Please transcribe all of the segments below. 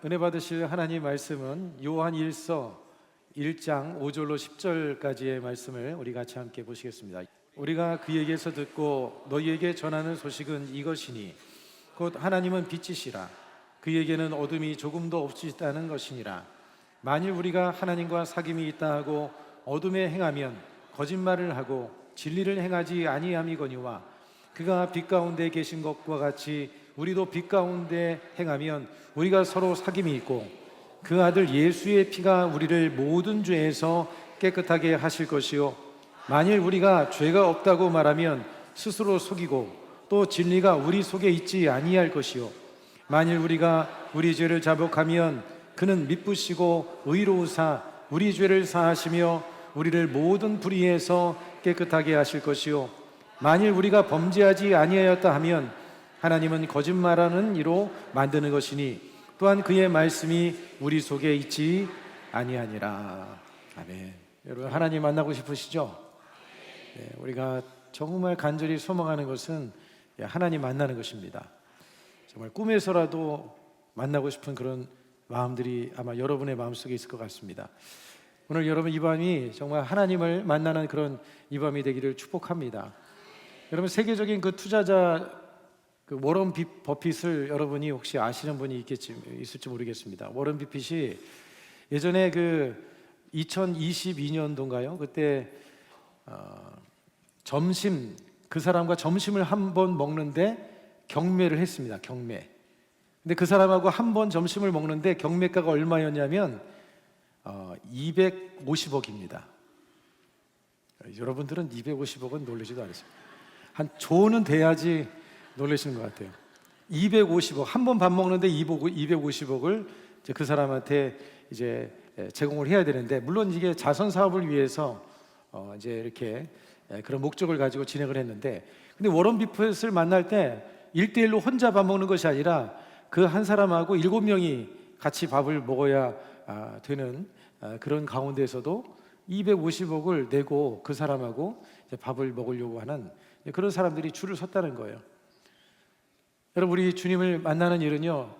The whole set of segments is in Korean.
은혜 받으실 하나님 말씀은 요한 1서 1장 5절로 10절까지의 말씀을 우리 같이 함께 보시겠습니다. 우리가 그에게서 듣고 너희에게 전하는 소식은 이것이니 곧 하나님은 빛이시라. 그에게는 어둠이 조금도 없으시다는 것이니라. 만일 우리가 하나님과 사귐이 있다 하고 어둠에 행하면 거짓말을 하고 진리를 행하지 아니함이거니와 그가 빛 가운데 계신 것과 같이 우리도 빛 가운데 행하면 우리가 서로 사귐이 있고 그 아들 예수의 피가 우리를 모든 죄에서 깨끗하게 하실 것이요 만일 우리가 죄가 없다고 말하면 스스로 속이고 또 진리가 우리 속에 있지 아니할 것이요 만일 우리가 우리 죄를 자복하면 그는 미쁘시고 의로우사 우리 죄를 사하시며 우리를 모든 불의에서 깨끗하게 하실 것이요 만일 우리가 범죄하지 아니하였다 하면 하나님은 거짓말하는 이로 만드는 것이니 또한 그의 말씀이 우리 속에 있지 아니하니라. 아멘. 여러분 하나님 만나고 싶으시죠? 네, 우리가 정말 간절히 소망하는 것은 하나님 만나는 것입니다. 정말 꿈에서라도 만나고 싶은 그런 마음들이 아마 여러분의 마음속에 있을 것 같습니다. 오늘 여러분 이 밤이 정말 하나님을 만나는 그런 이 밤이 되기를 축복합니다. 여러분 세계적인 그 투자자 그 워런 버핏을 여러분이 혹시 아시는 분이 있을지 모르겠습니다. 워런 버핏이 예전에 그 2022년도인가요? 그때 점심 그 사람과 점심을 한 번 먹는데 경매를 했습니다. 경매. 근데 그 사람하고 한 번 점심을 먹는데 경매가가 얼마였냐면 250억입니다. 여러분들은 250억은 놀라지도 않으십니다. 한 조는 돼야지 놀라시는 것 같아요. 250억 한 번 밥 먹는데 250억을 그 사람한테 이제 제공을 해야 되는데 물론 이게 자선 사업을 위해서 이제 이렇게 그런 목적을 가지고 진행을 했는데 근데 워런 버핏을 만날 때 1대1로 혼자 밥 먹는 것이 아니라 그 한 사람하고 7명이 같이 밥을 먹어야 되는 그런 가운데에서도 250억을 내고 그 사람하고 이제 밥을 먹으려고 하는 그런 사람들이 줄을 섰다는 거예요. 여러분 우리 주님을 만나는 일은요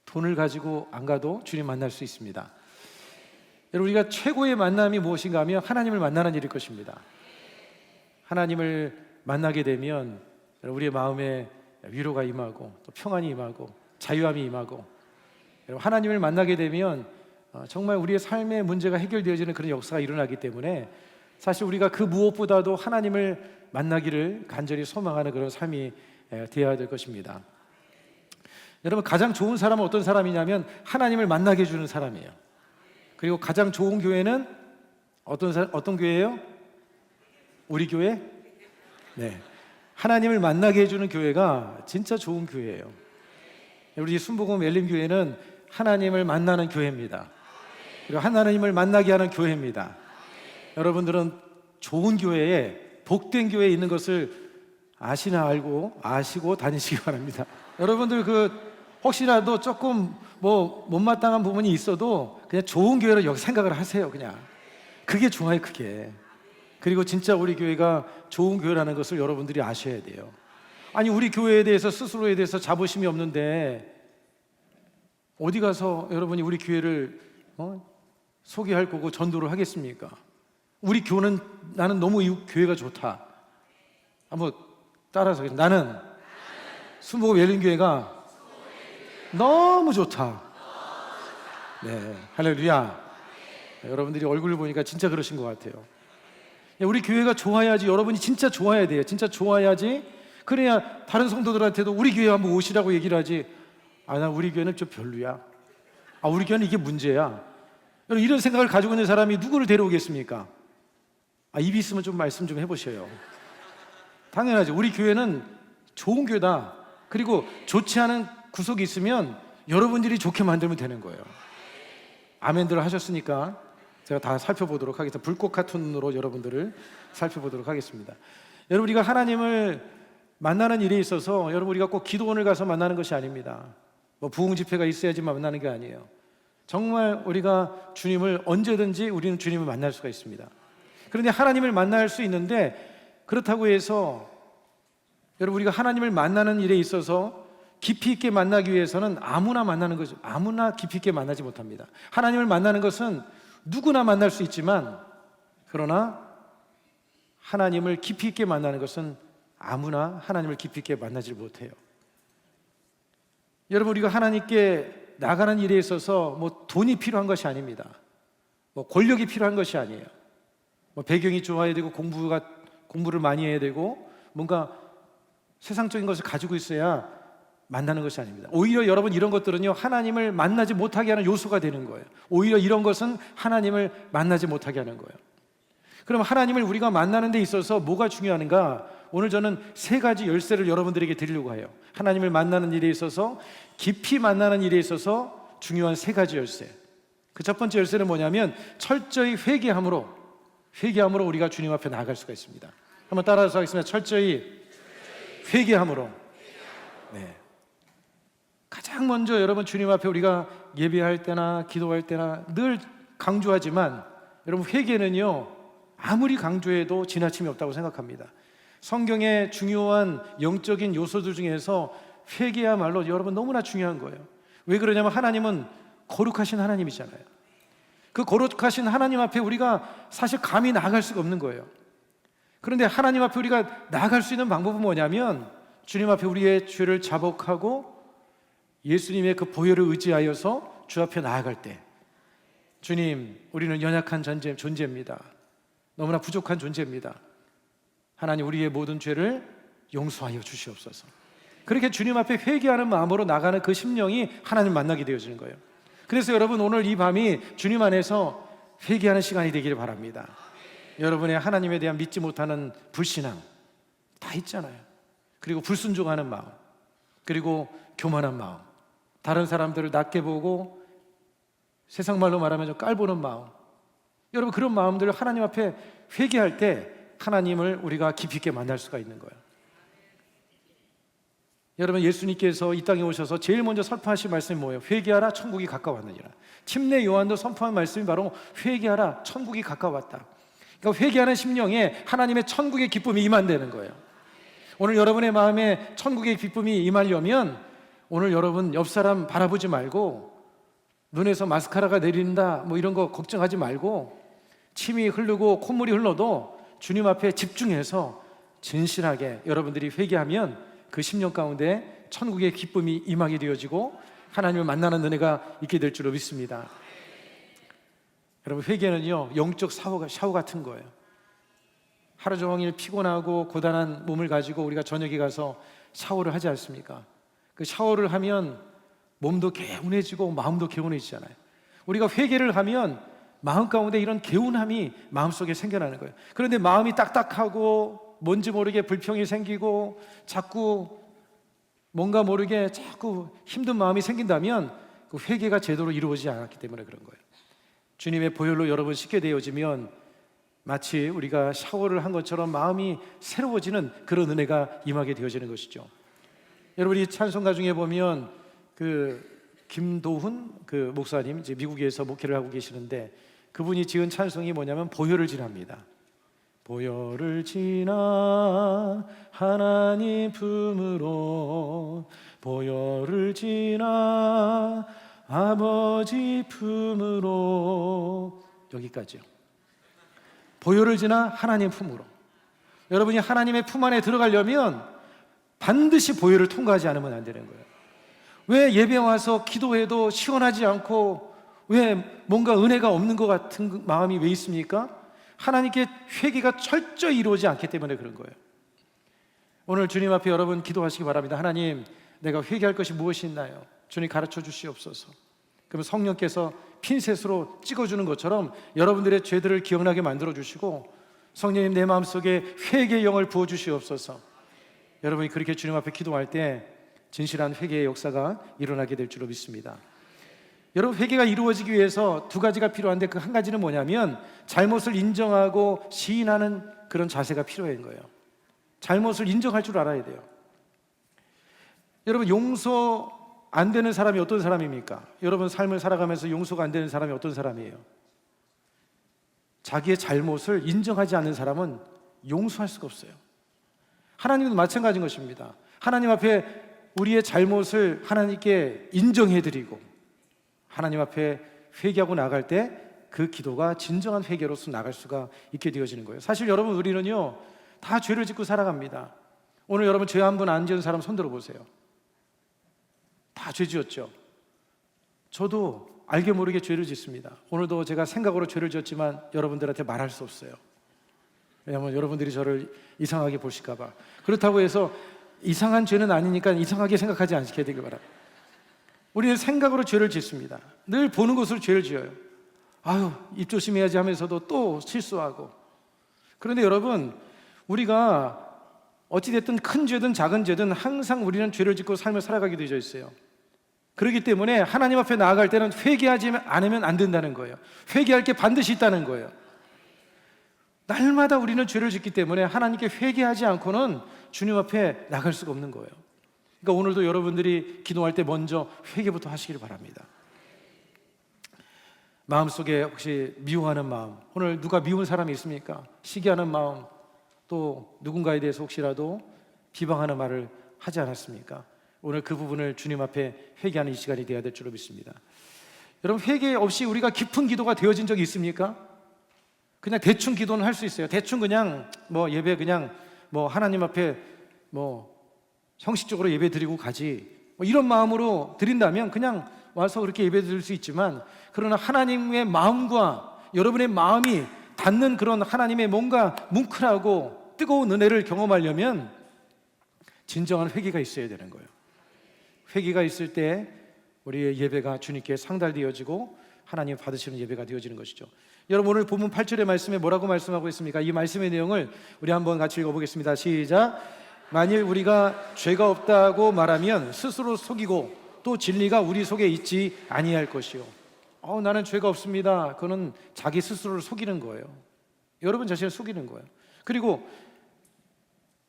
돈을 가지고 안 가도 주님 만날 수 있습니다. 여러분 우리가 최고의 만남이 무엇인가 하면 하나님을 만나는 일일 것입니다. 하나님을 만나게 되면 우리의 마음에 위로가 임하고 또 평안이 임하고 자유함이 임하고 하나님을 만나게 되면 정말 우리의 삶의 문제가 해결되어지는 그런 역사가 일어나기 때문에 사실 우리가 그 무엇보다도 하나님을 만나기를 간절히 소망하는 그런 삶이 되어야 될 것입니다. 여러분 가장 좋은 사람은 어떤 사람이냐면 하나님을 만나게 해주는 사람이에요. 그리고 가장 좋은 교회는 어떤 교회예요? 우리 교회? 네. 하나님을 만나게 해주는 교회가 진짜 좋은 교회예요. 우리 순복음 엘림교회는 하나님을 만나는 교회입니다. 그리고 하나님을 만나게 하는 교회입니다. 여러분들은 좋은 교회에 복된 교회에 있는 것을 아시고 다니시기 바랍니다. 여러분들 혹시라도 조금 못마땅한 부분이 있어도 그냥 좋은 교회로 여기 생각을 하세요. 그냥 그게 좋아요. 그게. 그리고 진짜 우리 교회가 좋은 교회라는 것을 여러분들이 아셔야 돼요. 아니 우리 교회에 대해서 스스로에 대해서 자부심이 없는데 어디 가서 여러분이 우리 교회를 소개할 거고 전도를 하겠습니까? 우리 교는 나는 너무 이 교회가 좋다. 한번 따라서 나는 순복음 열린교회가 너무 좋다. 네, 할렐루야. 여러분들이 얼굴을 보니까 진짜 그러신 것 같아요. 우리 교회가 좋아야지. 여러분이 진짜 좋아야 돼요. 진짜 좋아야지. 그래야 다른 성도들한테도 우리 교회 한번 오시라고 얘기를 하지. 나 우리 교회는 좀 별로야. 우리 교회는 이게 문제야. 여러분 이런 생각을 가지고 있는 사람이 누구를 데려오겠습니까? 입이 있으면 좀 말씀 좀 해보셔요. 당연하죠. 우리 교회는 좋은 교회다. 그리고 좋지 않은 구석이 있으면 여러분들이 좋게 만들면 되는 거예요. 아멘들 하셨으니까 제가 다 살펴보도록 하겠습니다. 불꽃 같은 눈으로 여러분들을 살펴보도록 하겠습니다. 여러분 우리가 하나님을 만나는 일에 있어서 여러분 우리가 꼭 기도원을 가서 만나는 것이 아닙니다. 부흥 집회가 있어야지만 만나는 게 아니에요. 정말 우리가 주님을 언제든지 우리는 주님을 만날 수가 있습니다. 그런데 하나님을 만날 수 있는데 그렇다고 해서 여러분 우리가 하나님을 만나는 일에 있어서 깊이 있게 만나기 위해서는 아무나 만나는 거죠. 아무나 깊이 있게 만나지 못합니다. 하나님을 만나는 것은 누구나 만날 수 있지만, 그러나 하나님을 깊이 있게 만나는 것은 아무나 하나님을 깊이 있게 만나지 못해요. 여러분, 우리가 하나님께 나가는 일에 있어서 뭐 돈이 필요한 것이 아닙니다. 뭐 권력이 필요한 것이 아니에요. 뭐 배경이 좋아야 되고 공부를 많이 해야 되고 뭔가 세상적인 것을 가지고 있어야 만나는 것이 아닙니다. 오히려 여러분, 이런 것들은요, 하나님을 만나지 못하게 하는 요소가 되는 거예요. 오히려 이런 것은 하나님을 만나지 못하게 하는 거예요. 그럼 하나님을 우리가 만나는 데 있어서 뭐가 중요한가? 오늘 저는 세 가지 열쇠를 여러분들에게 드리려고 해요. 하나님을 만나는 일에 있어서, 깊이 만나는 일에 있어서 중요한 세 가지 열쇠. 그 첫 번째 열쇠는 뭐냐면 철저히 회개함으로 우리가 주님 앞에 나아갈 수가 있습니다. 한번 따라서 하겠습니다. 철저히 회개함으로. 네. 가장 먼저 여러분, 주님 앞에 우리가 예배할 때나 기도할 때나 늘 강조하지만, 여러분, 회개는요 아무리 강조해도 지나침이 없다고 생각합니다. 성경의 중요한 영적인 요소들 중에서 회개야말로 여러분 너무나 중요한 거예요. 왜 그러냐면 하나님은 거룩하신 하나님이잖아요. 그 거룩하신 하나님 앞에 우리가 사실 감히 나아갈 수가 없는 거예요. 그런데 하나님 앞에 우리가 나아갈 수 있는 방법은 뭐냐면, 주님 앞에 우리의 죄를 자복하고 예수님의 그 보혈을 의지하여서 주 앞에 나아갈 때, 주님, 우리는 연약한 존재입니다. 너무나 부족한 존재입니다. 하나님, 우리의 모든 죄를 용서하여 주시옵소서. 그렇게 주님 앞에 회개하는 마음으로 나가는 그 심령이 하나님 만나게 되어지는 거예요. 그래서 여러분, 오늘 이 밤이 주님 안에서 회개하는 시간이 되기를 바랍니다. 여러분의 하나님에 대한 믿지 못하는 불신앙 다 있잖아요. 그리고 불순종하는 마음, 그리고 교만한 마음, 다른 사람들을 낮게 보고 세상 말로 말하면 좀 깔보는 마음, 여러분, 그런 마음들을 하나님 앞에 회개할 때 하나님을 우리가 깊이 있게 만날 수가 있는 거예요. 여러분, 예수님께서 이 땅에 오셔서 제일 먼저 선포하신 말씀이 뭐예요? 회개하라, 천국이 가까웠느니라. 침례 요한도 선포한 말씀이 바로 회개하라, 천국이 가까웠다. 그러니까 회개하는 심령에 하나님의 천국의 기쁨이 임한다는 거예요. 오늘 여러분의 마음에 천국의 기쁨이 임하려면, 오늘 여러분 옆 사람 바라보지 말고, 눈에서 마스카라가 내린다 뭐 이런 거 걱정하지 말고, 침이 흐르고 콧물이 흘러도 주님 앞에 집중해서 진실하게 여러분들이 회개하면 그 심령 가운데 천국의 기쁨이 임하게 되어지고 하나님을 만나는 은혜가 있게 될 줄로 믿습니다. 여러분, 회개는요 영적 샤워 같은 거예요. 하루 종일 피곤하고 고단한 몸을 가지고 우리가 저녁에 가서 샤워를 하지 않습니까? 그 샤워를 하면 몸도 개운해지고 마음도 개운해지잖아요. 우리가 회개를 하면 마음 가운데 이런 개운함이 마음속에 생겨나는 거예요. 그런데 마음이 딱딱하고 뭔지 모르게 불평이 생기고 자꾸 뭔가 모르게 자꾸 힘든 마음이 생긴다면 그 회개가 제대로 이루어지지 않았기 때문에 그런 거예요. 주님의 보혈로 여러분 씻게 되어지면 마치 우리가 샤워를 한 것처럼 마음이 새로워지는 그런 은혜가 임하게 되어지는 것이죠. 여러분, 이 찬송가 중에 보면 그 김도훈 그 목사님, 이제 미국에서 목회를 하고 계시는데, 그분이 지은 찬송이 뭐냐면 보혈을 지납니다. 보혈을 지나 하나님 품으로, 보혈을 지나 아버지 품으로, 여기까지요. 보혈을 지나 하나님 품으로. 여러분이 하나님의 품 안에 들어가려면 반드시 보혈을 통과하지 않으면 안 되는 거예요. 왜 예배 와서 기도해도 시원하지 않고 왜 뭔가 은혜가 없는 것 같은 마음이 왜 있습니까? 하나님께 회개가 철저히 이루어지지 않기 때문에 그런 거예요. 오늘 주님 앞에 여러분 기도하시기 바랍니다. 하나님, 내가 회개할 것이 무엇이 있나요? 주님 가르쳐 주시옵소서. 그러면 성령께서 핀셋으로 찍어주는 것처럼 여러분들의 죄들을 기억나게 만들어 주시고, 성령님 내 마음속에 회개의 영을 부어 주시옵소서. 여러분이 그렇게 주님 앞에 기도할 때 진실한 회개의 역사가 일어나게 될 줄로 믿습니다. 여러분, 회개가 이루어지기 위해서 두 가지가 필요한데, 그 한 가지는 뭐냐면 잘못을 인정하고 시인하는 그런 자세가 필요한 거예요. 잘못을 인정할 줄 알아야 돼요. 여러분, 용서 안 되는 사람이 어떤 사람입니까? 여러분 삶을 살아가면서 용서가 안 되는 사람이 어떤 사람이에요? 자기의 잘못을 인정하지 않는 사람은 용서할 수가 없어요. 하나님도 마찬가지인 것입니다. 하나님 앞에 우리의 잘못을 하나님께 인정해드리고 하나님 앞에 회개하고 나갈 때 그 기도가 진정한 회개로서 나갈 수가 있게 되어지는 거예요. 사실 여러분, 우리는요 다 죄를 짓고 살아갑니다. 오늘 여러분 죄 한 번 안 지은 사람 손 들어보세요. 다 죄 지었죠. 저도 알게 모르게 죄를 짓습니다. 오늘도 제가 생각으로 죄를 지었지만 여러분들한테 말할 수 없어요. 왜냐하면 여러분들이 저를 이상하게 보실까 봐. 그렇다고 해서 이상한 죄는 아니니까 이상하게 생각하지 않게 되길 바랍니다. 우리는 생각으로 죄를 짓습니다. 늘 보는 것으로 죄를 지어요. 아유, 입 조심해야지 하면서도 또 실수하고. 그런데 여러분, 우리가 어찌됐든 큰 죄든 작은 죄든 항상 우리는 죄를 짓고 삶을 살아가게 되어 있어요. 그렇기 때문에 하나님 앞에 나아갈 때는 회개하지 않으면 안 된다는 거예요. 회개할 게 반드시 있다는 거예요. 날마다 우리는 죄를 짓기 때문에 하나님께 회개하지 않고는 주님 앞에 나갈 수가 없는 거예요. 그러니까 오늘도 여러분들이 기도할 때 먼저 회개부터 하시길 바랍니다. 마음속에 혹시 미워하는 마음, 오늘 누가 미운 사람이 있습니까? 시기하는 마음, 또 누군가에 대해서 혹시라도 비방하는 말을 하지 않았습니까? 오늘 그 부분을 주님 앞에 회개하는 이 시간이 되어야 될 줄로 믿습니다. 여러분, 회개 없이 우리가 깊은 기도가 되어진 적이 있습니까? 그냥 대충 기도는 할 수 있어요. 대충 그냥 예배 그냥 하나님 앞에 형식적으로 예배 드리고 가지, 이런 마음으로 드린다면 그냥 와서 그렇게 예배 드릴 수 있지만, 그러나 하나님의 마음과 여러분의 마음이 닿는 그런 하나님의 뭔가 뭉클하고 뜨거운 은혜를 경험하려면 진정한 회개가 있어야 되는 거예요. 회개가 있을 때 우리의 예배가 주님께 상달되어지고 하나님 받으시는 예배가 되어지는 것이죠. 여러분, 오늘 본문 8절의 말씀에 뭐라고 말씀하고 있습니까? 이 말씀의 내용을 우리 한번 같이 읽어보겠습니다. 시작. 만일 우리가 죄가 없다고 말하면 스스로 속이고 또 진리가 우리 속에 있지 아니할 것이요. 나는 죄가 없습니다. 그거는 자기 스스로를 속이는 거예요. 여러분 자신을 속이는 거예요. 그리고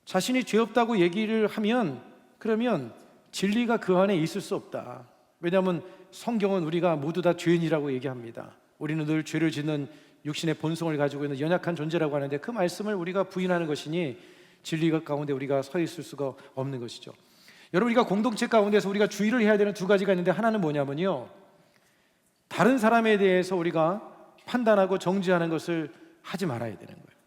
자신이 죄 없다고 얘기를 하면 그러면 진리가 그 안에 있을 수 없다. 왜냐하면 성경은 우리가 모두 다 죄인이라고 얘기합니다. 우리는 늘 죄를 짓는 육신의 본성을 가지고 있는 연약한 존재라고 하는데, 그 말씀을 우리가 부인하는 것이니 진리가 가운데 우리가 서 있을 수가 없는 것이죠. 여러분, 우리가 공동체 가운데서 우리가 주의를 해야 되는 두 가지가 있는데, 하나는 뭐냐면요, 다른 사람에 대해서 우리가 판단하고 정죄하는 것을 하지 말아야 되는 거예요.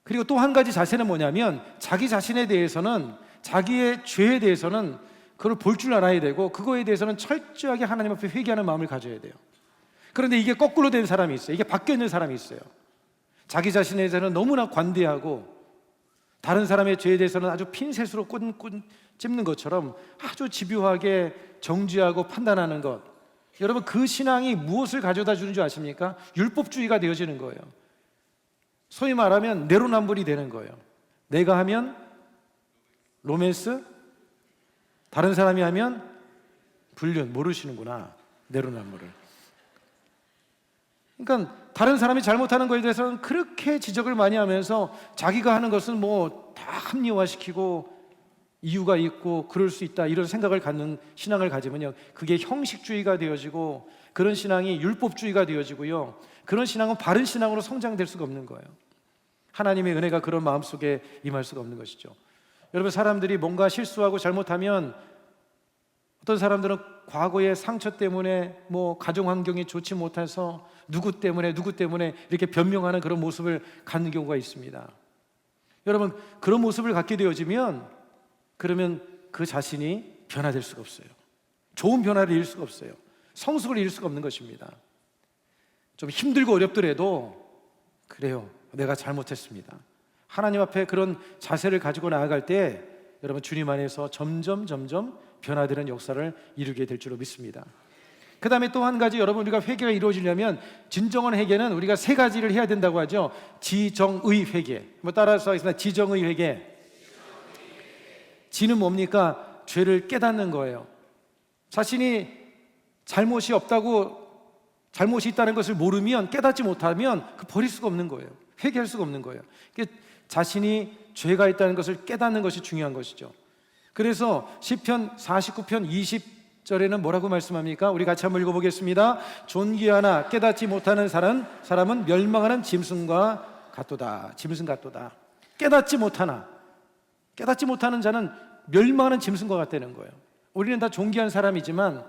그리고 또 한 가지 자세는 뭐냐면, 자기 자신에 대해서는, 자기의 죄에 대해서는 그걸 볼 줄 알아야 되고, 그거에 대해서는 철저하게 하나님 앞에 회개하는 마음을 가져야 돼요. 그런데 이게 거꾸로 된 사람이 있어요. 이게 바뀌어 있는 사람이 있어요. 자기 자신에 대해서는 너무나 관대하고 다른 사람의 죄에 대해서는 아주 핀셋으로 찝는 것처럼 아주 집요하게 정죄하고 판단하는 것. 여러분, 그 신앙이 무엇을 가져다 주는 줄 아십니까? 율법주의가 되어지는 거예요. 소위 말하면 내로남불이 되는 거예요. 내가 하면 로맨스, 다른 사람이 하면 불륜. 모르시는구나, 내로남불을. 그러니까 다른 사람이 잘못하는 것에 대해서는 그렇게 지적을 많이 하면서 자기가 하는 것은 다 합리화시키고 이유가 있고 그럴 수 있다, 이런 생각을 갖는 신앙을 가지면요, 그게 형식주의가 되어지고, 그런 신앙이 율법주의가 되어지고요, 그런 신앙은 바른 신앙으로 성장될 수가 없는 거예요. 하나님의 은혜가 그런 마음속에 임할 수가 없는 것이죠. 여러분, 사람들이 뭔가 실수하고 잘못하면 어떤 사람들은 과거의 상처 때문에 가정 환경이 좋지 못해서 누구 때문에 이렇게 변명하는 그런 모습을 갖는 경우가 있습니다. 여러분, 그런 모습을 갖게 되어지면 그러면 그 자신이 변화될 수가 없어요. 좋은 변화를 이룰 수가 없어요. 성숙을 이룰 수가 없는 것입니다. 좀 힘들고 어렵더라도 그래요, 내가 잘못했습니다. 하나님 앞에 그런 자세를 가지고 나아갈 때 여러분, 주님 안에서 점점 변화되는 역사를 이루게 될 줄로 믿습니다. 그 다음에 또 한 가지, 여러분, 우리가 회개가 이루어지려면 진정한 회개는 우리가 세 가지를 해야 된다고 하죠. 지정의 회개. 따라서 하겠습니다. 지정의 회개. 지는 뭡니까? 죄를 깨닫는 거예요. 자신이 잘못이 없다고, 잘못이 있다는 것을 모르면, 깨닫지 못하면 버릴 수가 없는 거예요. 회개할 수가 없는 거예요. 자신이 죄가 있다는 것을 깨닫는 것이 중요한 것이죠. 그래서 시편 49편 20절에는 뭐라고 말씀합니까? 우리 같이 한번 읽어보겠습니다. 존귀하나 깨닫지 못하는 사람은 멸망하는 짐승과 같도다. 짐승 같도다. 깨닫지 못하는 자는 멸망하는 짐승과 같다는 거예요. 우리는 다 존귀한 사람이지만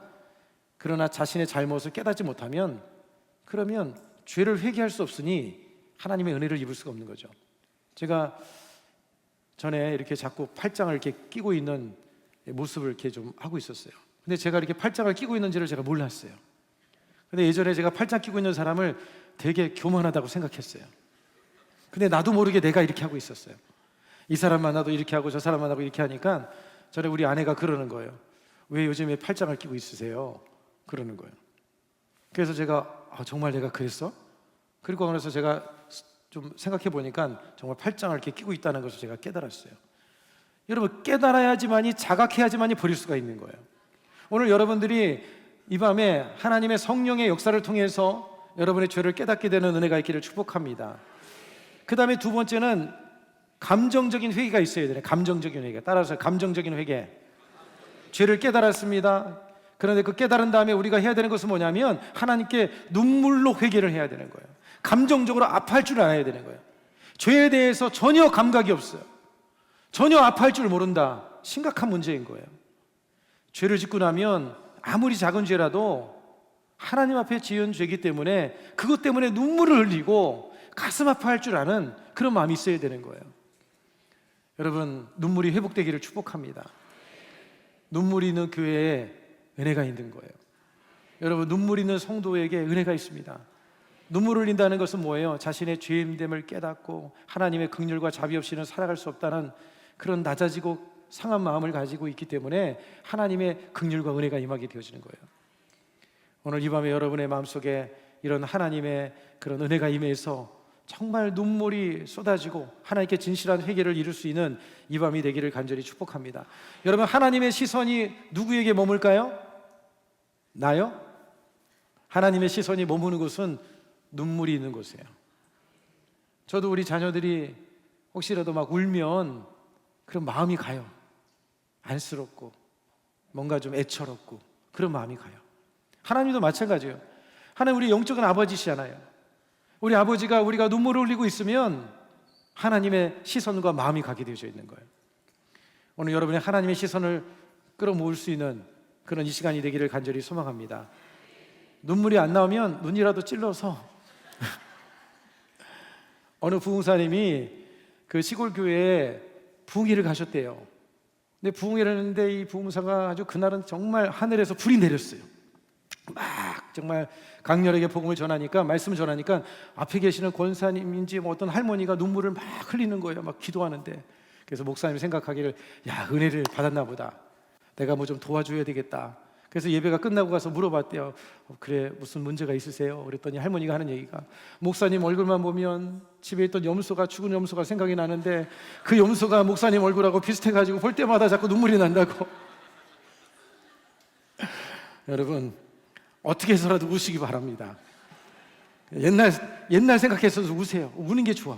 그러나 자신의 잘못을 깨닫지 못하면 그러면 죄를 회개할 수 없으니 하나님의 은혜를 입을 수가 없는 거죠. 제가 전에 이렇게 자꾸 팔짱을 이렇게 끼고 있는 모습을 이렇게 좀 하고 있었어요. 근데 제가 이렇게 팔짱을 끼고 있는지를 제가 몰랐어요. 근데 예전에 제가 팔짱 끼고 있는 사람을 되게 교만하다고 생각했어요. 근데 나도 모르게 내가 이렇게 하고 있었어요. 이 사람 만나도 이렇게 하고 저 사람 만나도 이렇게 하니까 전에 우리 아내가 그러는 거예요. 왜 요즘에 팔짱을 끼고 있으세요? 그러는 거예요. 그래서 제가 정말 내가 그랬어? 그리고 그래서 제가 좀 생각해 보니까 정말 팔짱을 이렇게 끼고 있다는 것을 제가 깨달았어요. 여러분, 깨달아야지만이, 자각해야지만이 버릴 수가 있는 거예요. 오늘 여러분들이 이 밤에 하나님의 성령의 역사를 통해서 여러분의 죄를 깨닫게 되는 은혜가 있기를 축복합니다. 그 다음에 두 번째는 감정적인 회개가 있어야 돼요. 감정적인 회개. 따라서 감정적인 회개. 죄를 깨달았습니다. 그런데 그 깨달은 다음에 우리가 해야 되는 것은 뭐냐면 하나님께 눈물로 회개를 해야 되는 거예요. 감정적으로 아파할 줄 알아야 되는 거예요. 죄에 대해서 전혀 감각이 없어요. 전혀 아파할 줄 모른다. 심각한 문제인 거예요. 죄를 짓고 나면 아무리 작은 죄라도 하나님 앞에 지은 죄이기 때문에 그것 때문에 눈물을 흘리고 가슴 아파할 줄 아는 그런 마음이 있어야 되는 거예요. 여러분, 눈물이 회복되기를 축복합니다. 눈물이 있는 교회에 은혜가 있는 거예요. 여러분, 눈물 있는 성도에게 은혜가 있습니다. 눈물을 흘린다는 것은 뭐예요? 자신의 죄임됨을 깨닫고 하나님의 긍휼과 자비 없이는 살아갈 수 없다는 그런 낮아지고 상한 마음을 가지고 있기 때문에 하나님의 긍휼과 은혜가 임하게 되어지는 거예요. 오늘 이 밤에 여러분의 마음속에 이런 하나님의 그런 은혜가 임해서 정말 눈물이 쏟아지고 하나님께 진실한 회개를 이룰 수 있는 이 밤이 되기를 간절히 축복합니다. 여러분, 하나님의 시선이 누구에게 머물까요? 나요? 하나님의 시선이 머무는 곳은 눈물이 있는 곳이에요. 저도 우리 자녀들이 혹시라도 막 울면 그런 마음이 가요. 안쓰럽고 뭔가 좀 애처롭고 그런 마음이 가요. 하나님도 마찬가지예요. 하나님 우리 영적인 아버지시잖아요. 우리 아버지가 우리가 눈물을 흘리고 있으면 하나님의 시선과 마음이 가게 되어져 있는 거예요. 오늘 여러분이 하나님의 시선을 끌어모을 수 있는 그런 이 시간이 되기를 간절히 소망합니다. 눈물이 안 나오면 눈이라도 찔러서 어느 부흥사님이 그 시골 교회에 부흥회를 가셨대요. 근데 부흥회를 했는데 이 부흥사가 아주 그날은 정말 하늘에서 불이 내렸어요. 막 정말 강렬하게 복음을 전하니까, 말씀을 전하니까 앞에 계시는 권사님인지 뭐 어떤 할머니가 눈물을 막 흘리는 거예요. 막 기도하는데. 그래서 목사님이 생각하기를, 야, 은혜를 받았나 보다. 내가 뭐 좀 도와줘야 되겠다. 그래서 예배가 끝나고 가서 물어봤대요. 그래, 무슨 문제가 있으세요? 그랬더니 할머니가 하는 얘기가, 목사님 얼굴만 보면 집에 있던 염소가, 죽은 염소가 생각이 나는데 그 염소가 목사님 얼굴하고 비슷해가지고 볼 때마다 자꾸 눈물이 난다고. 여러분, 어떻게 해서라도 우시기 바랍니다. 옛날 생각해서도 우세요. 우는 게 좋아.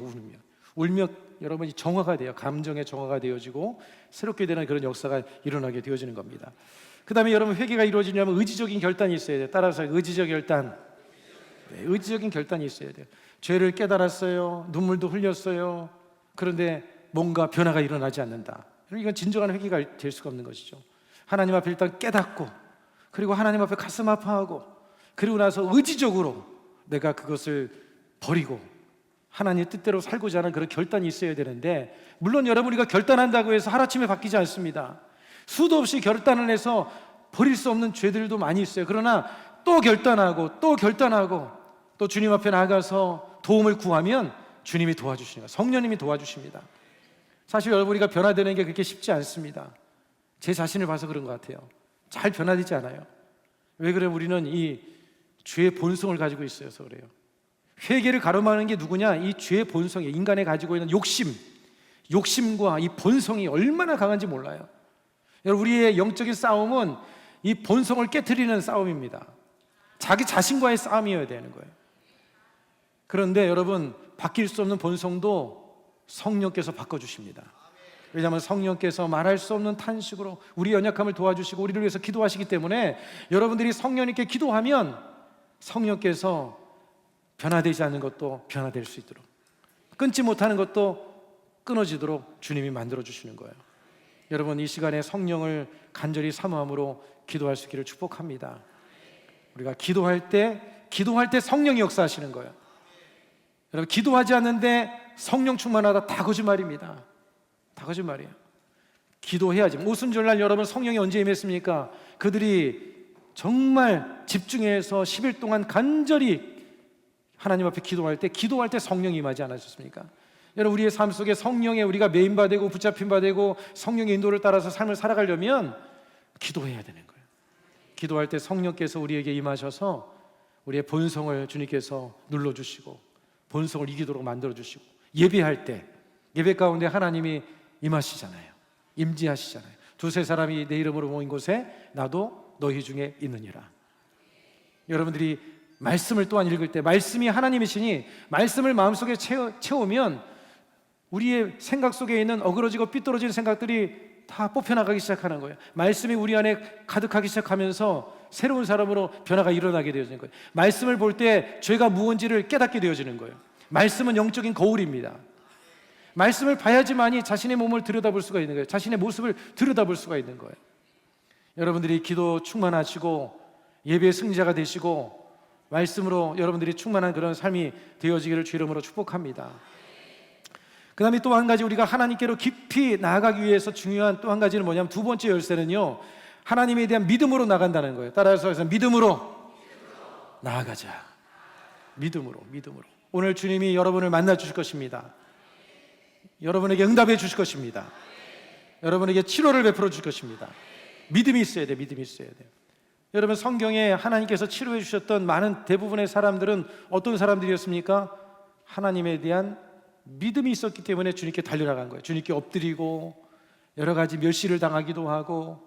울면 여러분이 정화가 돼요. 감정의 정화가 되어지고 새롭게 되는 그런 역사가 일어나게 되어지는 겁니다. 그 다음에 여러분, 회개가 이루어지려면 의지적인 결단이 있어야 돼요. 따라서 의지적 결단. 네, 의지적인 결단이 있어야 돼요. 죄를 깨달았어요. 눈물도 흘렸어요. 그런데 뭔가 변화가 일어나지 않는다. 이건 진정한 회개가 될 수가 없는 것이죠. 하나님 앞에 일단 깨닫고, 그리고 하나님 앞에 가슴 아파하고, 그리고 나서 의지적으로 내가 그것을 버리고 하나님의 뜻대로 살고자 하는 그런 결단이 있어야 되는데, 물론 여러분, 우리가 결단한다고 해서 하루아침에 바뀌지 않습니다. 수도 없이 결단을 해서 버릴 수 없는 죄들도 많이 있어요. 그러나 또 결단하고 또 주님 앞에 나가서 도움을 구하면 주님이 도와주시는 거예요. 성령님이 도와주십니다. 사실 여러분, 우리가 변화되는 게 그렇게 쉽지 않습니다. 제 자신을 봐서 그런 것 같아요. 잘 변화되지 않아요. 왜 그래요? 우리는 이 죄의 본성을 가지고 있어서 그래요. 회개를 가로막는 게 누구냐? 이 죄의 본성이, 인간이 가지고 있는 욕심과 이 본성이 얼마나 강한지 몰라요. 여러분, 우리의 영적인 싸움은 이 본성을 깨트리는 싸움입니다. 자기 자신과의 싸움이어야 되는 거예요. 그런데 여러분, 바뀔 수 없는 본성도 성령께서 바꿔주십니다. 왜냐하면 성령께서 말할 수 없는 탄식으로 우리 연약함을 도와주시고 우리를 위해서 기도하시기 때문에, 여러분들이 성령님께 기도하면 성령께서 변화되지 않는 것도 변화될 수 있도록, 끊지 못하는 것도 끊어지도록 주님이 만들어 주시는 거예요. 여러분, 이 시간에 성령을 간절히 사모함으로 기도할 수 있기를 축복합니다. 우리가 기도할 때 성령이 역사하시는 거예요. 여러분, 기도하지 않는데 성령 충만하다, 다 거짓말입니다. 다 거짓말이에요. 기도해야지. 오순절날 여러분 성령이 언제 임했습니까? 그들이 정말 집중해서 10일 동안 간절히 하나님 앞에 기도할 때 성령이 임하지 않으셨습니까? 여러분, 우리의 삶 속에 성령에 우리가 메인바 되고 붙잡힌 바 되고 성령의 인도를 따라서 삶을 살아가려면 기도해야 되는 거예요. 기도할 때 성령께서 우리에게 임하셔서 우리의 본성을 주님께서 눌러주시고 본성을 이기도록 만들어주시고, 예배할 때 예배 가운데 하나님이 임하시잖아요. 임재하시잖아요. 두세 사람이 내 이름으로 모인 곳에 나도 너희 중에 있느니라. 여러분들이 말씀을 또한 읽을 때 말씀이 하나님이시니 말씀을 마음속에 채우면 우리의 생각 속에 있는 어그러지고 삐뚤어진 생각들이 다 뽑혀나가기 시작하는 거예요. 말씀이 우리 안에 가득하기 시작하면서 새로운 사람으로 변화가 일어나게 되어지는 거예요. 말씀을 볼 때 죄가 무언지를 깨닫게 되어지는 거예요. 말씀은 영적인 거울입니다. 말씀을 봐야지만이 자신의 몸을 들여다볼 수가 있는 거예요. 자신의 모습을 들여다볼 수가 있는 거예요. 여러분들이 기도 충만하시고 예배의 승리자가 되시고 말씀으로 여러분들이 충만한 그런 삶이 되어지기를 주 이름으로 축복합니다. 그 다음에 또 한 가지, 우리가 하나님께로 깊이 나아가기 위해서 중요한 또 한 가지는 뭐냐면, 두 번째 열쇠는요, 하나님에 대한 믿음으로 나간다는 거예요. 따라서 믿음으로 나아가자. 믿음으로. 오늘 주님이 여러분을 만나 주실 것입니다. 여러분에게 응답해 주실 것입니다. 여러분에게 치료를 베풀어 주실 것입니다. 믿음이 있어야 돼요. 여러분, 성경에 하나님께서 치료해 주셨던 많은 대부분의 사람들은 어떤 사람들이었습니까? 하나님에 대한 믿음이 있었기 때문에 주님께 달려나간 거예요. 주님께 엎드리고 여러 가지 멸시를 당하기도 하고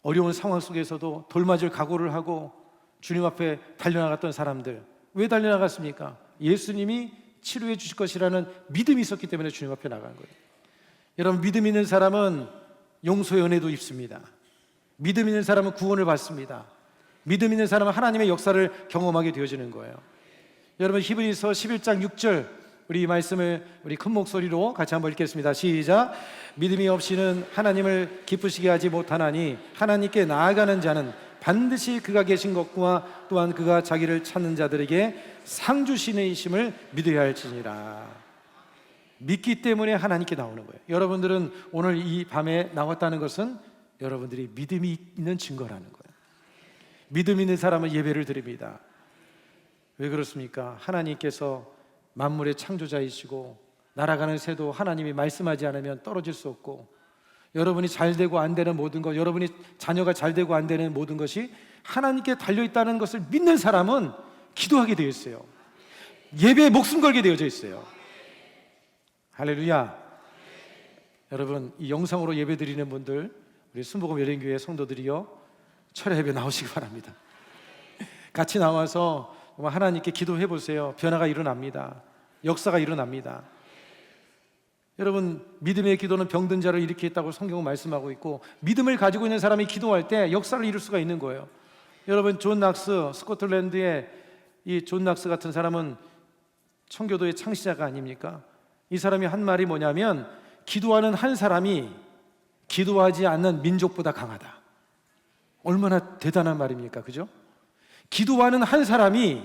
어려운 상황 속에서도 돌맞을 각오를 하고 주님 앞에 달려나갔던 사람들. 왜 달려나갔습니까? 예수님이 치료해 주실 것이라는 믿음이 있었기 때문에 주님 앞에 나간 거예요. 여러분, 믿음 있는 사람은 용서의 은혜도 입습니다. 믿음 있는 사람은 구원을 받습니다. 믿음 있는 사람은 하나님의 역사를 경험하게 되어지는 거예요. 여러분, 히브리서 11장 6절, 우리 이 말씀을 우리 큰 목소리로 같이 한번 읽겠습니다. 시작. 믿음이 없이는 하나님을 기쁘시게 하지 못하나니 하나님께 나아가는 자는 반드시 그가 계신 것과 또한 그가 자기를 찾는 자들에게 상 주시는 이심을 믿어야 할지니라. 믿기 때문에 하나님께 나오는 거예요. 여러분들은 오늘 이 밤에 나왔다는 것은 여러분들이 믿음이 있는 증거라는 거예요. 믿음 있는 사람은 예배를 드립니다. 왜 그렇습니까? 하나님께서 만물의 창조자이시고 날아가는 새도 하나님이 말씀하지 않으면 떨어질 수 없고, 여러분이 잘 되고 안 되는 모든 것, 여러분이 자녀가 잘 되고 안 되는 모든 것이 하나님께 달려있다는 것을 믿는 사람은 기도하게 되어 있어요. 예배에 목숨 걸게 되어져 있어요. 할렐루야. 여러분, 이 영상으로 예배 드리는 분들, 우리 순복음 여린교회 성도들이요, 철야 예배 나오시기 바랍니다. 같이 나와서 하나님께 기도해 보세요. 변화가 일어납니다. 역사가 일어납니다. 여러분, 믿음의 기도는 병든 자를 일으키겠다고 성경은 말씀하고 있고, 믿음을 가지고 있는 사람이 기도할 때 역사를 이룰 수가 있는 거예요. 여러분, 존 낙스, 스코틀랜드의 이 존 낙스 같은 사람은 청교도의 창시자가 아닙니까? 이 사람이 한 말이 뭐냐면, 기도하는 한 사람이 기도하지 않는 민족보다 강하다. 얼마나 대단한 말입니까? 그죠? 기도하는 한 사람이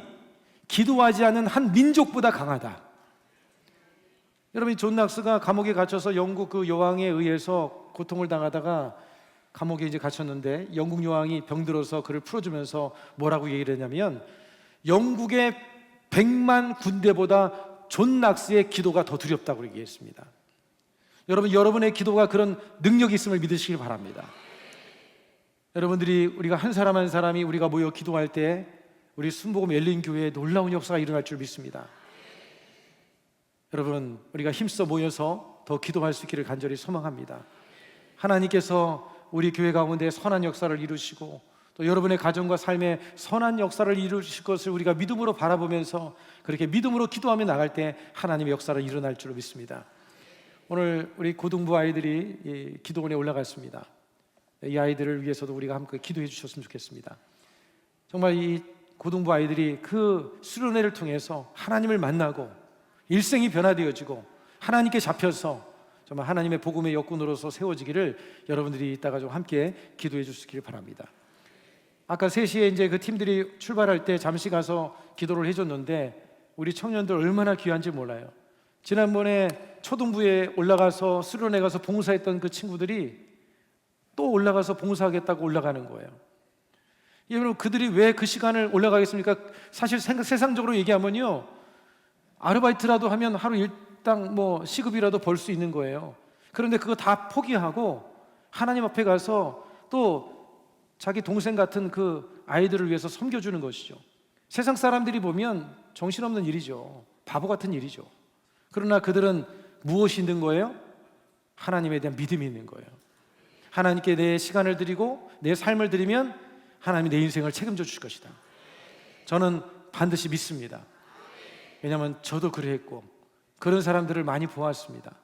기도하지 않는 한 민족보다 강하다. 여러분, 존 낙스가 감옥에 갇혀서 영국 그 여왕에 의해서 고통을 당하다가 감옥에 이제 갇혔는데, 영국 여왕이 병들어서 그를 풀어주면서 뭐라고 얘기를 했냐면, 영국의 100만 군대보다 존 낙스의 기도가 더 두렵다고 얘기했습니다. 여러분, 여러분의 기도가 그런 능력이 있음을 믿으시길 바랍니다. 여러분들이, 우리가 한 사람 한 사람이 우리가 모여 기도할 때 우리 순복음 열린 교회에 놀라운 역사가 일어날 줄 믿습니다. 여러분, 우리가 힘써 모여서 더 기도할 수 있기를 간절히 소망합니다. 하나님께서 우리 교회 가운데 선한 역사를 이루시고 또 여러분의 가정과 삶에 선한 역사를 이루실 것을 우리가 믿음으로 바라보면서 그렇게 믿음으로 기도하며 나갈 때 하나님의 역사를 일어날 줄 믿습니다. 오늘 우리 고등부 아이들이 이 기도원에 올라갔습니다. 이 아이들을 위해서도 우리가 함께 기도해 주셨으면 좋겠습니다. 정말 이 고등부 아이들이 그 수련회를 통해서 하나님을 만나고 일생이 변화되어지고 하나님께 잡혀서 정말 하나님의 복음의 역군으로서 세워지기를 여러분들이 이따가 좀 함께 기도해 주시길 바랍니다. 아까 3시에 이제 그 팀들이 출발할 때 잠시 가서 기도를 해줬는데 우리 청년들 얼마나 귀한지 몰라요. 지난번에 초등부에 올라가서 수련회 가서 봉사했던 그 친구들이 또 올라가서 봉사하겠다고 올라가는 거예요. 여러분, 그들이 왜 그 시간을 올라가겠습니까? 사실 세상적으로 얘기하면요, 아르바이트라도 하면 하루 일당 뭐 시급이라도 벌 수 있는 거예요. 그런데 그거 다 포기하고 하나님 앞에 가서 또 자기 동생 같은 그 아이들을 위해서 섬겨주는 것이죠. 세상 사람들이 보면 정신없는 일이죠. 바보 같은 일이죠. 그러나 그들은 무엇이 있는 거예요? 하나님에 대한 믿음이 있는 거예요. 하나님께 내 시간을 드리고 내 삶을 드리면 하나님이 내 인생을 책임져 주실 것이다. 저는 반드시 믿습니다. 왜냐하면 저도 그랬고 그런 사람들을 많이 보았습니다.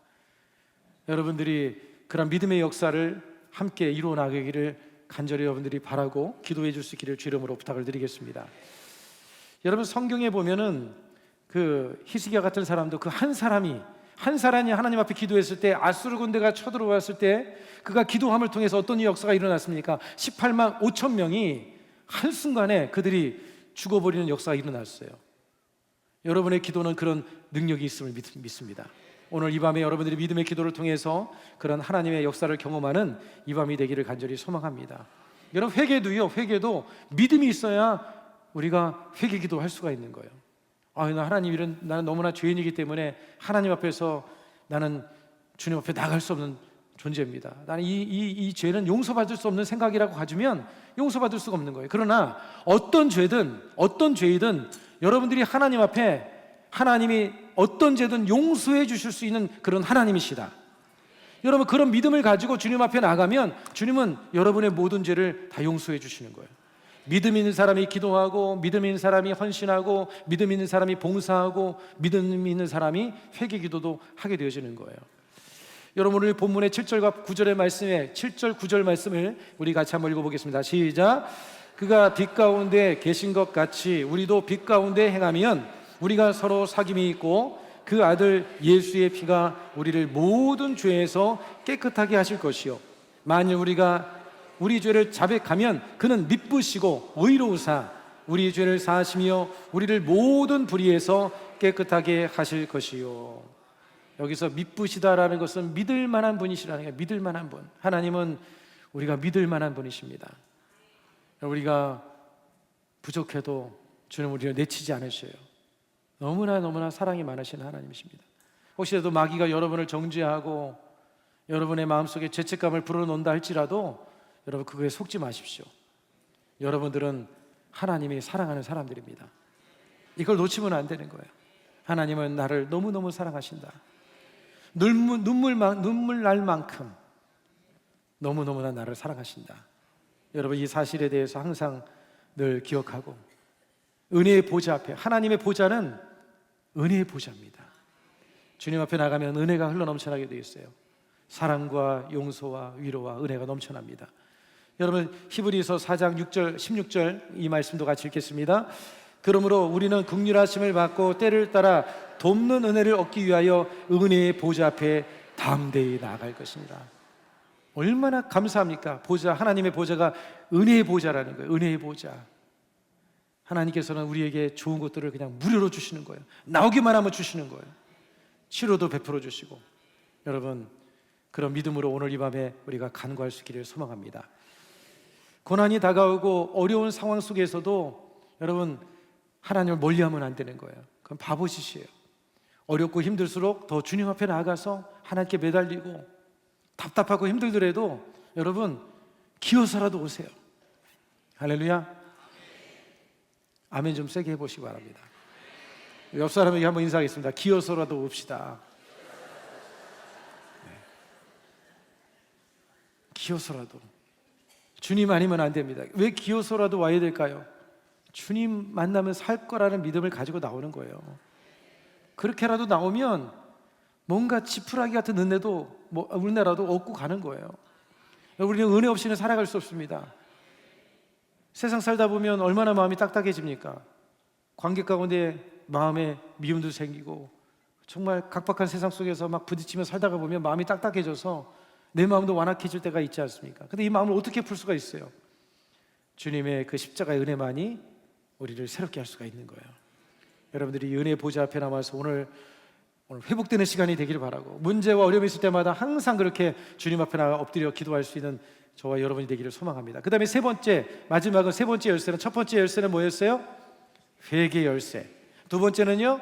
여러분들이 그런 믿음의 역사를 함께 이루어 나가기를 간절히 여러분들이 바라고 기도해 줄 수 있기를 주 이름으로 부탁을 드리겠습니다. 여러분, 성경에 보면은 그 히스기야 같은 사람도 그 한 사람이 하나님 앞에 기도했을 때 아수르 군대가 쳐들어왔을 때 그가 기도함을 통해서 어떤 역사가 일어났습니까? 18만 5천 명이 한순간에 그들이 죽어버리는 역사가 일어났어요. 여러분의 기도는 그런 능력이 있음을 믿습니다. 오늘 이 밤에 여러분들이 믿음의 기도를 통해서 그런 하나님의 역사를 경험하는 이 밤이 되기를 간절히 소망합니다. 여러분, 회개도 믿음이 있어야 우리가 회개 기도할 수가 있는 거예요. 나는 너무나 죄인이기 때문에 하나님 앞에서 나는 주님 앞에 나갈 수 없는 존재입니다. 나는 이 죄는 용서받을 수 없는 생각이라고 가지면 용서받을 수가 없는 거예요. 그러나 어떤 죄이든 여러분들이 하나님 앞에 하나님이 어떤 죄든 용서해 주실 수 있는 그런 하나님이시다. 여러분, 그런 믿음을 가지고 주님 앞에 나가면 주님은 여러분의 모든 죄를 다 용서해 주시는 거예요. 믿음 있는 사람이 기도하고, 믿음 있는 사람이 헌신하고, 믿음 있는 사람이 봉사하고, 믿음 있는 사람이 회개 기도도 하게 되어지는 거예요. 여러분, 오늘 본문의 7절과 9절의 말씀에 7절 9절 말씀을 우리 같이 한번 읽어보겠습니다. 시작. 그가 빛 가운데 계신 것 같이 우리도 빛 가운데 행하면 우리가 서로 사귐이 있고 그 아들 예수의 피가 우리를 모든 죄에서 깨끗하게 하실 것이요, 만일 우리가 우리 죄를 자백하면 그는 미쁘시고 의로우사 우리 죄를 사하시며 우리를 모든 불의에서 깨끗하게 하실 것이요. 여기서 미쁘시다라는 것은 믿을 만한 분이시라는 거예요. 믿을 만한 분. 하나님은 우리가 믿을 만한 분이십니다. 우리가 부족해도 주님 우리를 내치지 않으셔요. 너무나 사랑이 많으신 하나님이십니다. 혹시라도 마귀가 여러분을 정죄하고 여러분의 마음속에 죄책감을 불어넣는다 할지라도 여러분, 그거에 속지 마십시오. 여러분들은 하나님이 사랑하는 사람들입니다. 이걸 놓치면 안 되는 거예요. 하나님은 나를 너무너무 사랑하신다. 눈물 날 만큼 너무너무나 나를 사랑하신다. 여러분, 이 사실에 대해서 항상 늘 기억하고, 은혜의 보좌 앞에, 하나님의 보좌는 은혜의 보좌입니다. 주님 앞에 나가면 은혜가 흘러넘쳐나게 되어 있어요. 사랑과 용서와 위로와 은혜가 넘쳐납니다. 여러분, 히브리서 4장 6절 16절 이 말씀도 같이 읽겠습니다. 그러므로 우리는 긍휼하심을 받고 때를 따라 돕는 은혜를 얻기 위하여 은혜의 보좌 앞에 담대히 나아갈 것입니다. 얼마나 감사합니까? 하나님의 보좌가 은혜의 보좌라는 거예요. 은혜의 보좌. 하나님께서는 우리에게 좋은 것들을 그냥 무료로 주시는 거예요. 나오기만 하면 주시는 거예요. 치료도 베풀어 주시고. 여러분, 그런 믿음으로 오늘 이 밤에 우리가 간구할 수 있기를 소망합니다. 고난이 다가오고 어려운 상황 속에서도 여러분, 하나님을 멀리하면 안 되는 거예요. 그건 바보짓이에요. 어렵고 힘들수록 더 주님 앞에 나아가서 하나님께 매달리고, 답답하고 힘들더라도 여러분 기어서라도 오세요. 할렐루야. 아멘 좀 세게 해보시기 바랍니다. 옆 사람에게 한번 인사하겠습니다. 기어서라도 옵시다. 네. 기어서라도. 주님 아니면 안 됩니다. 왜 기어서라도 와야 될까요? 주님 만나면 살 거라는 믿음을 가지고 나오는 거예요. 그렇게라도 나오면 뭔가 지푸라기 같은 은혜라도 얻고 가는 거예요. 우리는 은혜 없이는 살아갈 수 없습니다. 세상 살다 보면 얼마나 마음이 딱딱해집니까? 관계 가운데 마음에 미움도 생기고 정말 각박한 세상 속에서 막 부딪히며 살다가 보면 마음이 딱딱해져서 내 마음도 완악해질 때가 있지 않습니까? 근데 이 마음을 어떻게 풀 수가 있어요? 주님의 그 십자가의 은혜만이 우리를 새롭게 할 수가 있는 거예요. 여러분들이 은혜 보좌 앞에 남아서 오늘 회복되는 시간이 되기를 바라고, 문제와 어려움이 있을 때마다 항상 그렇게 주님 앞에 나가 엎드려 기도할 수 있는 저와 여러분이 되기를 소망합니다. 그 다음에 세 번째, 마지막은 세 번째 열쇠는, 첫 번째 열쇠는 뭐였어요? 회개 열쇠. 두 번째는요,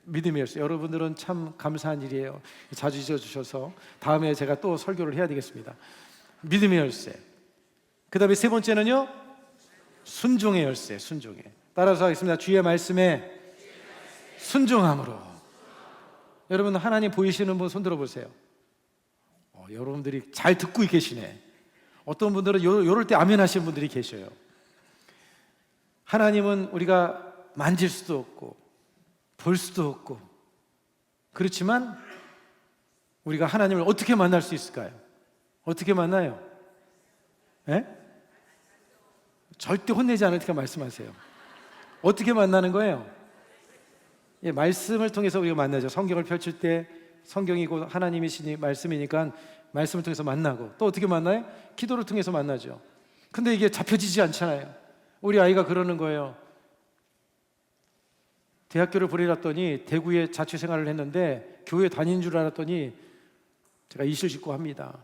믿음의 열쇠. 여러분들은 참 감사한 일이에요. 자주 잊어주셔서 다음에 제가 또 설교를 해야 되겠습니다. 믿음의 열쇠. 그 다음에 세 번째는요, 순종의 열쇠. 순종의. 따라서 하겠습니다. 주의 말씀에 순종함으로. 여러분, 하나님 보이시는 분 손 들어보세요. 여러분들이 잘 듣고 계시네. 어떤 분들은 요럴 때 아멘 하시는 분들이 계셔요. 하나님은 우리가 만질 수도 없고 볼 수도 없고, 그렇지만 우리가 하나님을 어떻게 만날 수 있을까요? 어떻게 만나요? 예? 절대 혼내지 않을 테니까 말씀하세요. 어떻게 만나는 거예요? 예, 말씀을 통해서 우리가 만나죠. 성경을 펼칠 때 성경이고 하나님이시니 말씀이니까 말씀을 통해서 만나고, 또 어떻게 만나요? 기도를 통해서 만나죠. 근데 이게 잡혀지지 않잖아요. 우리 아이가 그러는 거예요. 대학교를 보내놨더니 대구에 자취생활을 했는데 교회 다닌 줄 알았더니, 제가 이실직고합니다.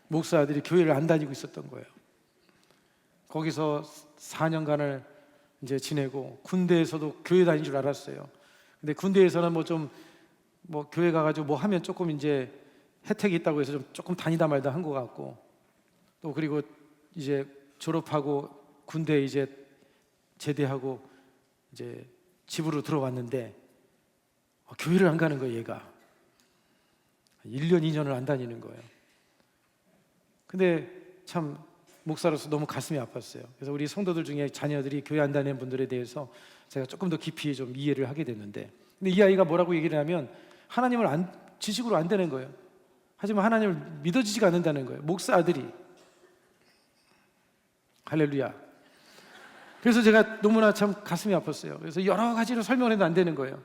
목사 아들이 교회를 안 다니고 있었던 거예요. 거기서 4년간을 이제 지내고, 군대에서도 교회 다닌 줄 알았어요. 근데 군대에서는 교회 가가지고 뭐 하면 조금 이제 혜택이 있다고 해서 조금 다니다 말다 한 것 같고, 또 그리고 이제 졸업하고 군대 이제 제대하고 이제 집으로 들어왔는데 교회를 안 가는 거예요. 얘가 1년 2년을 안 다니는 거예요. 근데 참 목사로서 너무 가슴이 아팠어요. 그래서 우리 성도들 중에 자녀들이 교회 안 다니는 분들에 대해서 제가 조금 더 깊이 좀 이해를 하게 됐는데, 근데 이 아이가 뭐라고 얘기를 하면 하나님을 지식으로 안 되는 거예요. 하지만 하나님을 믿어지지가 않는다는 거예요. 목사 아들이. 할렐루야. 그래서 제가 너무나 참 가슴이 아팠어요. 그래서 여러 가지로 설명을 해도 안 되는 거예요.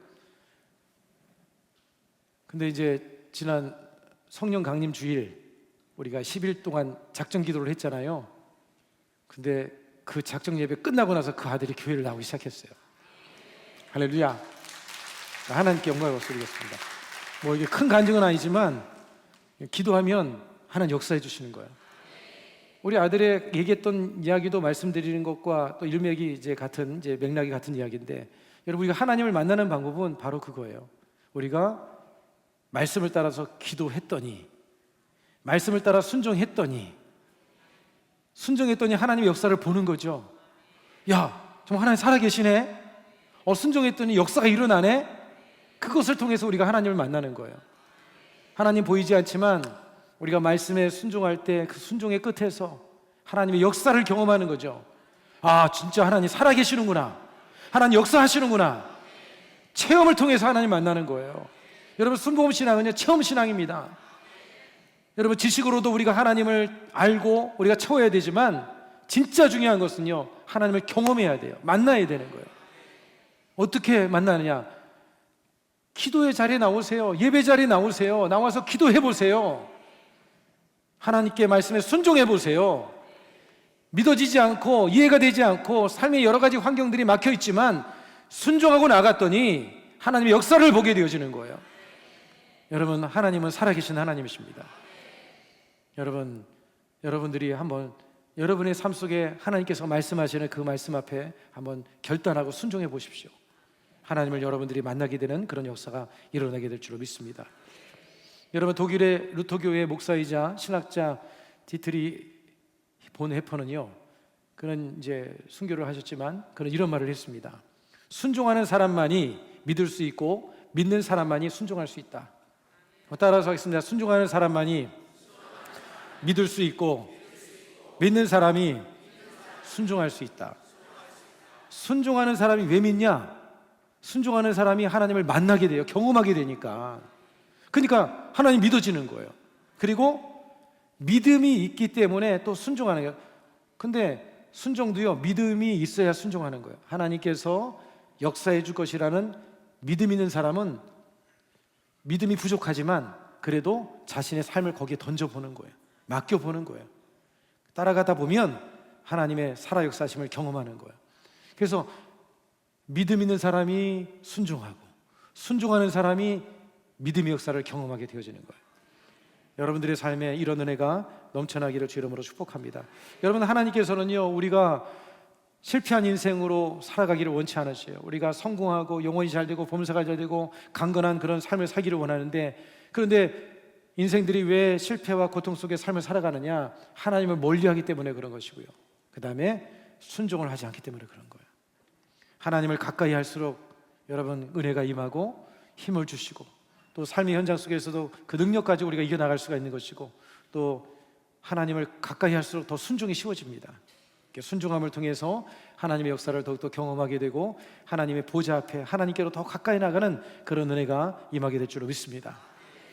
근데 이제 지난 성령 강림 주일 우리가 10일 동안 작정 기도를 했잖아요. 근데 그 작정 예배 끝나고 나서 그 아들이 교회를 나오기 시작했어요. 할렐루야. 하나님께 영광을 드리겠습니다. 뭐 이게 큰 간증은 아니지만 기도하면 하나님 역사해 주시는 거예요. 우리 아들의 얘기했던 이야기도 말씀드리는 것과 또 일맥이 이제 맥락이 같은 이야기인데, 여러분, 우리가 하나님을 만나는 방법은 바로 그거예요. 우리가 말씀을 따라서 기도했더니, 말씀을 따라 순종했더니 하나님의 역사를 보는 거죠. 야, 정말 하나님 살아계시네. 순종했더니 역사가 일어나네. 그것을 통해서 우리가 하나님을 만나는 거예요. 하나님 보이지 않지만 우리가 말씀에 순종할 때 그 순종의 끝에서 하나님의 역사를 경험하는 거죠. 아, 진짜 하나님 살아계시는구나. 하나님 역사하시는구나. 체험을 통해서 하나님 만나는 거예요. 여러분, 순복음 신앙은요, 체험 신앙입니다. 여러분, 지식으로도 우리가 하나님을 알고 우리가 채워야 되지만 진짜 중요한 것은요, 하나님을 경험해야 돼요. 만나야 되는 거예요. 어떻게 만나느냐? 기도의 자리에 나오세요. 예배 자리에 나오세요. 나와서 기도해 보세요. 하나님께 말씀에 순종해 보세요. 믿어지지 않고 이해가 되지 않고 삶의 여러 가지 환경들이 막혀 있지만 순종하고 나갔더니 하나님의 역사를 보게 되어지는 거예요. 여러분, 하나님은 살아계신 하나님이십니다. 여러분들이 한번 여러분의 삶 속에 하나님께서 말씀하시는 그 말씀 앞에 한번 결단하고 순종해 보십시오. 하나님을 여러분들이 만나게 되는 그런 역사가 일어나게 될 줄로 믿습니다. 여러분, 독일의 루터교회 목사이자 신학자 디트리 본헤퍼는요, 그는 이제 순교를 하셨지만 그는 이런 말을 했습니다. 순종하는 사람만이 믿을 수 있고 믿는 사람만이 순종할 수 있다. 따라서 하겠습니다. 순종하는 사람만이 믿을 수 있고 믿는 사람이 순종할 수 있다. 순종하는 사람이 왜 믿냐? 순종하는 사람이 하나님을 만나게 돼요. 경험하게 되니까. 그러니까 하나님 믿어지는 거예요. 그리고 믿음이 있기 때문에 또 순종하는 거예요. 근데 순종도요, 믿음이 있어야 순종하는 거예요. 하나님께서 역사해 줄 것이라는 믿음 있는 사람은 믿음이 부족하지만 그래도 자신의 삶을 거기에 던져보는 거예요. 맡겨보는 거예요. 따라가다 보면 하나님의 살아 역사심을 경험하는 거예요. 그래서 믿음 있는 사람이 순종하고 순종하는 사람이 믿음의 역사를 경험하게 되어지는 거예요. 여러분들의 삶에 이런 은혜가 넘쳐나기를 주 이름으로 축복합니다. 여러분, 하나님께서는요, 우리가 실패한 인생으로 살아가기를 원치 않으세요. 우리가 성공하고 영혼이 잘 되고 범사가 잘 되고 강건한 그런 삶을 살기를 원하는데, 그런데 인생들이 왜 실패와 고통 속의 삶을 살아가느냐? 하나님을 멀리하기 때문에 그런 것이고요, 그 다음에 순종을 하지 않기 때문에 그런 거예요. 하나님을 가까이 할수록 여러분 은혜가 임하고 힘을 주시고, 또 삶의 현장 속에서도 그 능력까지 우리가 이겨나갈 수가 있는 것이고, 또 하나님을 가까이 할수록 더 순종이 쉬워집니다. 순종함을 통해서 하나님의 역사를 더욱더 경험하게 되고 하나님의 보좌 앞에 하나님께로 더 가까이 나가는 그런 은혜가 임하게 될 줄로 믿습니다.